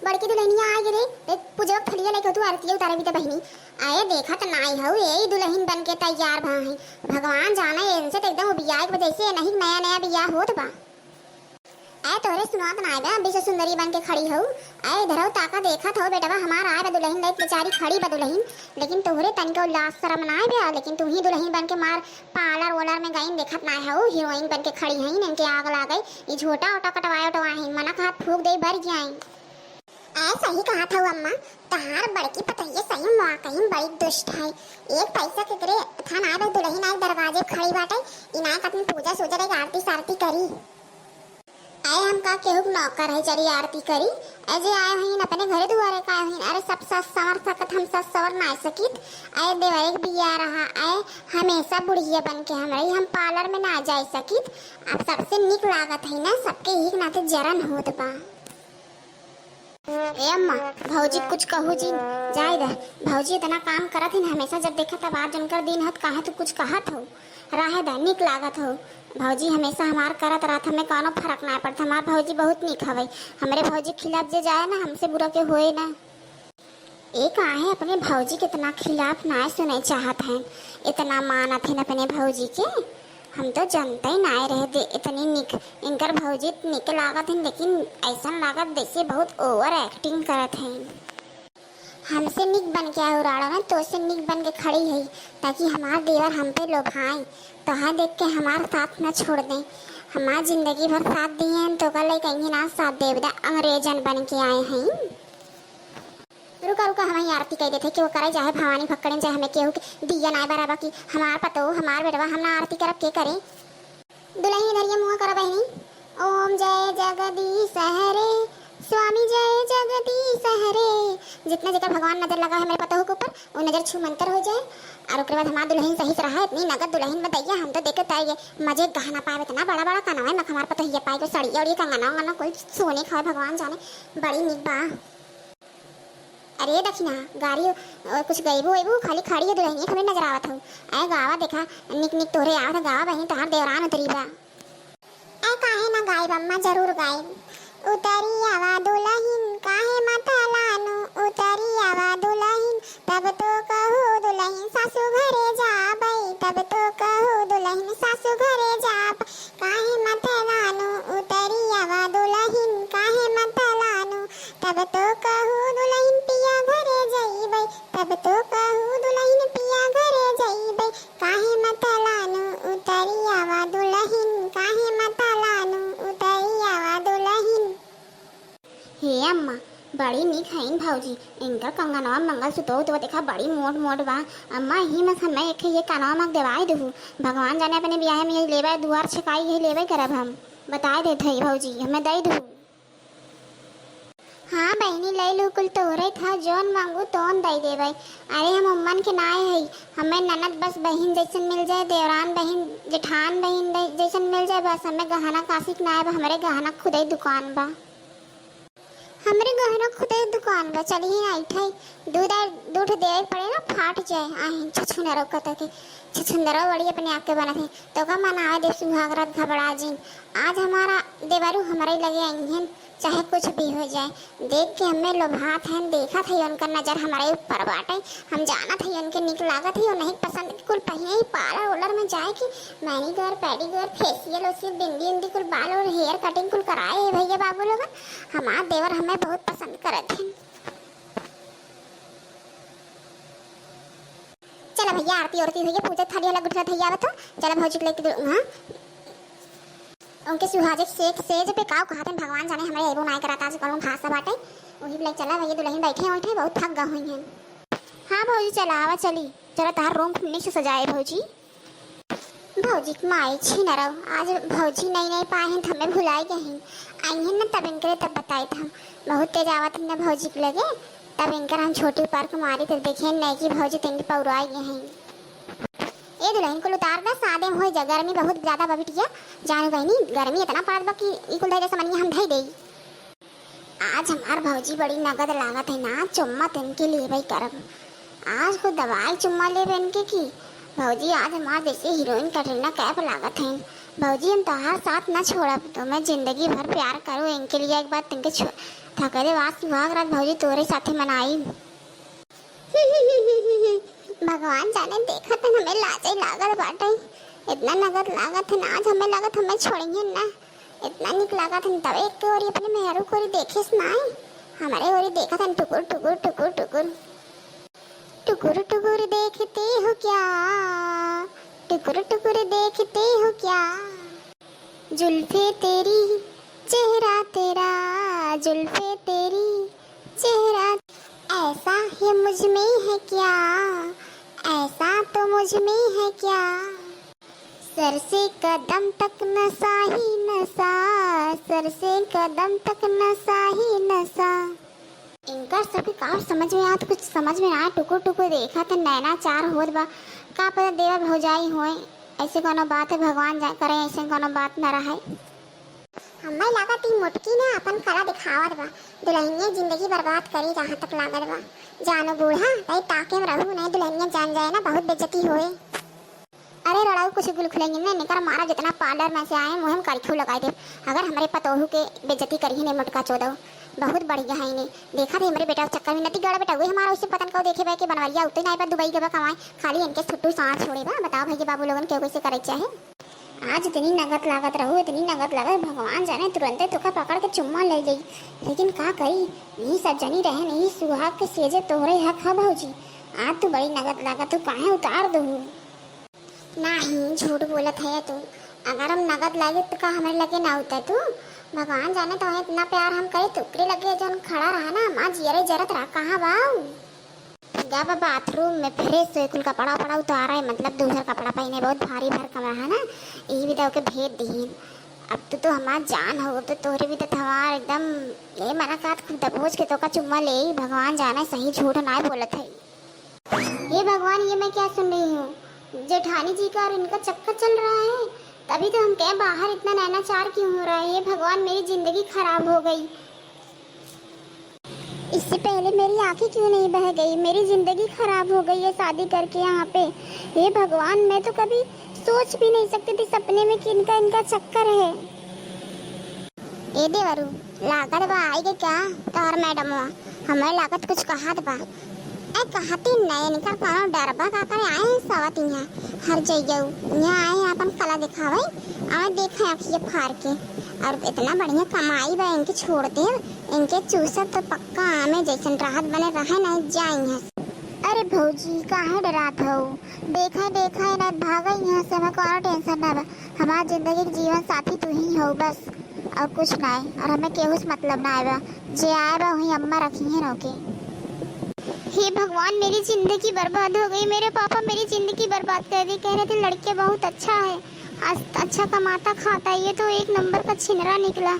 बड़की दुल्हनिया आ गे रे। देख पूजा थलिया लेके तू आरती उतारे भी त बहिनी आए देखा त नाई हऊ यही दुल्हन बन के तैयार भा है। भगवान जाने इनसे तो एकदम बियाह के वजह से नहीं नया नया बियाह होत बा। आए तोहरे सुनात ना आए अभी से सुंदरी बन के खड़ी हऊ। आए इधर ताका देखा हो बेटा हमार आए बा दुल्हन लई बेचारी खड़ी बा दुल्हन, लेकिन तोहरे तनिको लाज शरम ना आए लेकिन तू ही दुल्हन बन के मार पार्लर वोलर में गईन देखत ना हऊ हीरोइन बन के खड़ी हईन इनके आग लागई ई झोटा ओटा कटवाए मना हाथ फूक दे भर जाए। ऐ सही कहा था अम्मा तहार बड़की पतैया सही मां कहीं बड़ी दुष्ट है। एक पैसा के करे थान आए बा दुल्हन आए दरवाजे खड़ी बाटे इना कतन पूजा सोजा रे आरती सारती करी। आए हम का केहू नौकर है चली आरती करी ऐसे आए हईन अपने घरे दुआरे का हईन। अरे सब सस संवर सकत हम सस संवर ना सकित आए देवरे के बिया रहा आए हमेशा बुढ़िया बन के हमारे हम पार्लर में ना जा सकित। अब सबसे निक लागत है ना सबके एक नाते जरन होत बा। ए अम्मा भौजी कुछ कहू जी जाए दे भौजी इतना काम करत हिन हमेशा जब देखा तब आज उनकर दिन हत कहा तू कुछ कहत हो राहे दा निक लागत हो। भौजी हमेशा हमार करत रहत हमें कोनो फर्क ना पड़ता हमार भौजी बहुत निक हवे। हमरे भौजी खिलाफ जे जाए ना हमसे बुरा के होए ना। एक आहे अपने भौजी के इतना खिलाफ ना सुने चाहत हैं इतना मानत हैं अपने भौजी के। हम तो जानते ही ना रहे दे इतनी निक इनकर भौजी निक लागत हैं लेकिन ऐसा लागत जैसे बहुत ओवर एक्टिंग करत हैं। हमसे निक बन के उड़ाड़ा ना तो से निक बन के खड़ी है ताकि हमार देवर हम पे लोभाएं तहा देख के हमार साथ न छोड़ दें। हमार जिंदगी भर साथ दिए हैं तो कल कहीं ना साथ देवदा अंग्रेजन बन के आए हैं। रुका रुका हमें आरती कह देते कि वो करे चाहे भवानी भक्कड़न चाहे हमें केहू के दिया ना बराबर की हमार पतो हमार बेटवा हम ना आरती करब के करे। दुल्हन इधर ये मुँह करो बहनी ओम जय जगदीश हरे स्वामी जय जगदीश हरे। जितना जितना भगवान नजर लगा है मेरे पतोह के ऊपर वो नजर छू मंतर हो जाए और उसके बाद हमारा दुल्हन सही से रहा इतनी नगद दुल्हन बताइए हम तो देख पाएंगे मजे गहना पाए इतना बड़ा बड़ा कना है हमारे पतोह पाए सड़ी और ये कंगना वंगना कोई सोने खाए भगवान जाने बड़ी निक बा। अरे दक्षिणा गाड़ी कुछ गईबू वईबू खाली खड़ी है दुल्हन हमें नजर आवत हो। ऐ गावा देखा निक निक तोरे आवत गावा बहन तोहार देवरान उतरी बा। ऐ काहे ना गायब अम्मा जरूर गायब उतरी आवा दुल्हन काहे माथा लानो उतरी आवा दुल्हन तब तो कहो दुल्हन सासू घरे जा बई तब तो कहो दुल्हन सासू घरे जा काहे माथा लानो उतरी आवा दुल्हन काहे माथा लानो तब तो कहो दुल्हन पिया घरे जाई बई तब तो कहो दुल्हन पिया घरे जाई बई काहे माथा लानो उतरी आवा दुल्हन काहे माथा लानो उतरी आवा दुल्हन। हे अम्मा बड़ी निक हईन भौजी इनका कंगनवा मंगलसूत्र तो देखा बड़ी मोट मोट बा। अम्मा ही मत हमें एक ये कानवा मग देवाई देहू भगवान जाने अपने ब्याह में लेवे दुआर छकाई यही लेवे करब हम बताए देत हई भौजी हमें दई देहू। हाँ बहनी ले लू कुल तोरे था जोन मांगू तोन दई देवे। अरे हम अम्मन के नाय हई हमें ननद बस बहन जैसन मिल जाए देवरान बहन जेठान बहन जैसन मिल जाए बस हमें गहना कासिक नाय बा हमारे गहना खुदे दुकान बा हमरे गहना खुदे दुकान बा चली ही आई थे दूध देवे पड़े ना फाट जाए आहे छछुनरो कत के छछुंदरो बड़ी अपने आप के बना थे तो का मनावे दे सुहागरात घबरा जी। आज हमारा देवरू हमारे लगे आई हैं चाहे कुछ भी हो जाए देख के हमें लोभात हैं देखा थे उनका नजर हमारे ऊपर बाटे हम जाना थे उनके निक लागत है और नहीं पसंद कुल पहले ही पार्लर वोलर में जाए कि मैनीक्योर पेडीक्योर फेशियल उसी बिंदी उंदी कुल बाल और हेयर कटिंग कुल कराए है भैया बाबू लोग हमारा देवर हमें बहुत पसंद करते हैं। चला भैया आरती औरती हुई पूजा थाली वाला गुटरा थैया बता चला भौजी लेके हाँ उनके सुहाजे सेज पे काव कहते भगवान जाने हमारे एबो नाय कराता आज कौन भाषा बाटे वही ले चला भैया दुल्हन बैठे बैठे बहुत थक गई हैं। हाँ भौजी चला आवा चली जरा तार रूम खुलने से सजाए भौजी। भौजी माई छी न रहो आज भौजी नहीं पाए हैं हमें भुलाई गए हैं आई हैं ना तब इनके तब बताए था बहुत तेज आवत न भौजी के लगे तब इनकर हम छोटी पार्क मारी तो देखे नहीं कि भौजी तेन पौराई गए हैं। ए दुल्हन को उतार दे सादे हो जा गर्मी बहुत ज्यादा बबिटिया जान बहनी गर्मी इतना पड़त बा कि ई कुल दे समनिया हम धई देई। आज हमार भौजी बड़ी नगद लागत है ना चुम्मा तिनके लिए भाई करब आज को दवाई चुम्मा ले इनके की भौजी आज हमार जैसे हीरोइन कटरीना कैफ लागत है। भौजी हम तोहार साथ न छोड़ब तो मैं जिंदगी भर प्यार करूँ इनके लिए एक बार थकरे वास सुहाग रात भौजी तोरे साथे मनाई। भगवान जाने देखा था हमें लाजे लागल बाटे। इतना नगद लागत है ना, आज हमें लागत हमें छोड़ेंगे ना। इतना निक लागत है तब एक तो और अपने मेहरू को देखे सुनाई हमारे और देखा था टुकुर टुकुर टुकुर टुकुर टुकुर टुकुर देखते हो क्या, टुकुर टुकुर देखते हो क्या, जुल्फे तेरी चेहरा तेरा, जुल्फे तेरी चेहरा, ऐसा है मुझ में है क्या, ऐसा तो मुझ में है क्या, सर से कदम तक नशा ही नशा, सर से कदम तक नशा ही नशा। इनका सभी काम समझ में आत कुछ समझ में ना, टुकुर टुकुर देखा था नैना चार होत बा का पता देवा भौजाई होए। ऐसे कोनो बात है भगवान जा करे ऐसे कोनो बात न रहे। हमें लगा ती मुटकी ना अपन कला दिखावत बा, दुल्हनिया जिंदगी बर्बाद करी जहाँ तक लागत बा। जानो बूढ़ा तई ताके में रहू नहीं दुल्हनिया जान जाए ना बहुत बेइज्जती होए। अरे लड़ाऊ कुछ गुल खुलेंगे ना निकर मारा जितना पार्लर में से आए मुँह में करखू लगाई दे। अगर हमारे पतोहू के बेइज्जती करी ने मुटका चोदो बहुत बढ़िया है इन्हें देखा थे हमारे बेटा चक्कर में नती गड़ा बेटा हुए हमारा उससे पतन को देखे के बनवाइया उतने नहीं पर दुबई के बा कमाए खाली इनके छुट्टू सांस छोड़े बा। बताओ भैया बाबू लोगन क्यों कैसे करे चाहे। आज इतनी नगद लागत रहू इतनी नगद लागत भगवान जाने तुरंत तुका पकड़ के चुम्मा ले गई। लेकिन का करी नहीं सब जनी रहे नहीं सुहाग के सेजे तोहरे हक है भौजी। आज तू बड़ी नगद लागत तू काहे उतार दू। नहीं झूठ बोलत है तू, अगर हम नगद लागे तो का हमारे लगे ना होता तू। भगवान जाने तो इतना प्यार हम करे टुकड़ी लगे जो खड़ा रहा ना माँ जियरे जरत रहा कहाँ बाऊ जा बाथरूम में फ्रेश हो कुल कपड़ा वपड़ा उतारा है मतलब दूसरा कपड़ा पहने बहुत भारी भर कमरा है ना यही भी तो भेज दी। अब तो हमार जान हो तो तोहरे भी तो हमार एकदम ये मना काट खुद दबोच के तो का चुम्मा ले भगवान जाने सही झूठ ना बोलत है। ये भगवान ये मैं क्या सुन रही हूँ जेठानी जी का और इनका चक्कर चल रहा है तभी तो हम कह बाहर इतना नैनाचार क्यों हो रहा है। ये भगवान मेरी जिंदगी खराब हो गई, इससे पहले मेरी आंखें क्यों नहीं बह गई। मेरी जिंदगी खराब हो गई है शादी करके यहाँ पे। ये भगवान मैं तो कभी सोच भी नहीं सकती थी सपने में कि इनका चक्कर है। ए देवरू लागत बा आई क्या तार मैडम हमें लागत कुछ कहत बा ए कहती नहीं निकल कोनो डरबा का करे आए सवत यहाँ हर जगह यहाँ आए अपन कला दिखावे आए देखे आखिए फाड़ के और इतना बढ़िया कमाई बा इनके छोड़ दे इनके चूसत तो पक्का आमे जैसन राहत बने रहे नहीं जाए यहाँ से। अरे भौजी काहे डरात हो देखा देखा ना भागा यहाँ से हमें कोनो टेंशन ना बा। हमारा जिंदगी के जीवन साथी तू ही हो बस और कुछ ना है और हमें केहू से मतलब ना आएगा जे आएगा वही अम्मा रखी है रोके। हे भगवान मेरी जिंदगी बर्बाद हो गई। मेरे पापा मेरी जिंदगी बर्बाद कर दी कह रहे थे लड़के बहुत अच्छा है आज अच्छा कमाता खाता ये तो एक नंबर का छिनरा निकला।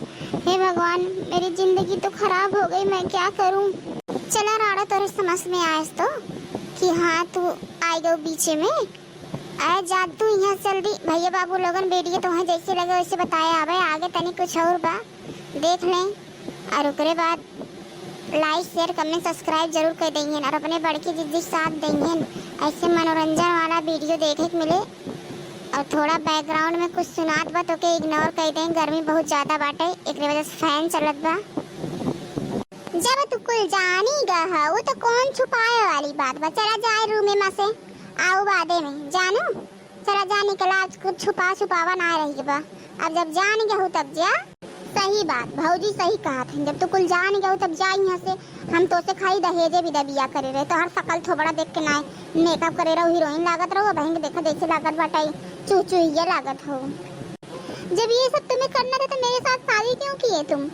हे भगवान मेरी जिंदगी तो खराब हो गई मैं क्या करूं। चला राड़ा तेरे समझ में आए तो कि हाँ तू आई गो बीचे में आए जा तू यहाँ जल्दी भैया बाबू लोगन बेटिए तुम्हें जैसे लगे वैसे बताया आवे आगे तनी कुछ और बा देख लें और उसके बाद लाइक शेयर कमेंट सब्सक्राइब जरूर कर देंगे और अपने बड़की जिद्दी साथ देंगे। ऐसे मनोरंजन वाला वीडियो देखने को मिले और थोड़ा बैकग्राउंड में कुछ सुनात बा तो के इग्नोर कर दें गर्मी बहुत ज़्यादा बाटे एक वजह से फैन चलत बा। जब तू कुल जानी गहा वो तो कौन छुपाए वाली बात बा। चला जाए रूम में से आओ बादे में जानू चला जा निकला कुछ छुपावा ना रही बा। अब जब जान गया तब जा सही बात भौजी सही कहा था जब तो कुल जान गया तब जा यहाँ से। हम तो से खाई दहेजे भी दबिया करे रहे तो हर शकल थोबड़ा देख के ना मेकअप करे रहो हीरोइन लागत रहो बहन के देखा जैसे लागत बाटाई चूचूहिया लागत हो। जब ये सब तुम्हें करना था तो मेरे साथ शादी क्यों किए तुम।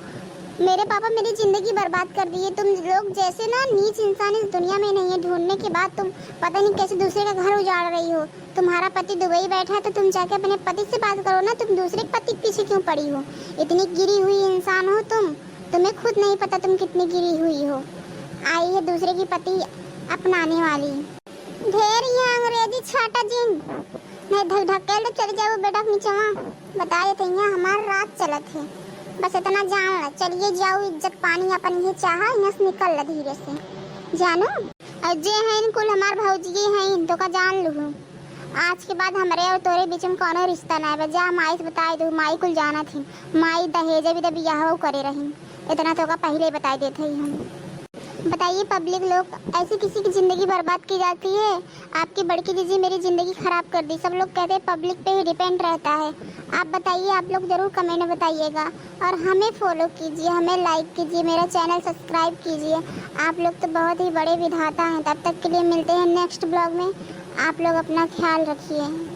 मेरे पापा मेरी जिंदगी बर्बाद कर दिए। तुम लोग जैसे ना नीच इंसान इस दुनिया में नहीं है। ढूंढने के बाद तुम पता नहीं कैसे दूसरे का घर उजाड़ रही हो। तुम्हारा पति दुबई बैठा है तो तुम जाके अपने पति से बात करो ना। तुम दूसरे के पति के पीछे क्यों पड़ी हो। इतनी गिरी हुई इंसान हो तुम्हें खुद नहीं पता तुम कितनी गिरी हुई हो। आई है दूसरे की पति अपनाने वाली। ढेर यहाँ अंग्रेजी छाटा जिन नहीं ढकेल चले जाओ बेटा नीचे बता देते यहाँ हमारा रात चलत है बस इतना जान ला। चलिए जाओ इज्जत पानी अपन ये चाहा यहाँ से निकल ला धीरे से जानो। और जे है इनकुल हमार भौजी है तो का जान लू आज के बाद हमारे और तोरे बीच में कोनो रिश्ता ना है। जा माई से बताए दो माई कुल जाना थी माई दहेजे भी तो बियाह करे रही इतना तो का पहले ही बता देते ही हम। बताइए पब्लिक लोग, ऐसी किसी की ज़िंदगी बर्बाद की जाती है? आपकी बड़की दीदी मेरी ज़िंदगी ख़राब कर दी। सब लोग कहते हैं पब्लिक पे ही डिपेंड रहता है। आप बताइए, आप लोग ज़रूर कमेंट में बताइएगा और हमें फॉलो कीजिए, हमें लाइक कीजिए, मेरा चैनल सब्सक्राइब कीजिए। आप लोग तो बहुत ही बड़े विधाता हैं। तब तक के लिए मिलते हैं नेक्स्ट ब्लॉग में। आप लोग अपना ख्याल रखिए।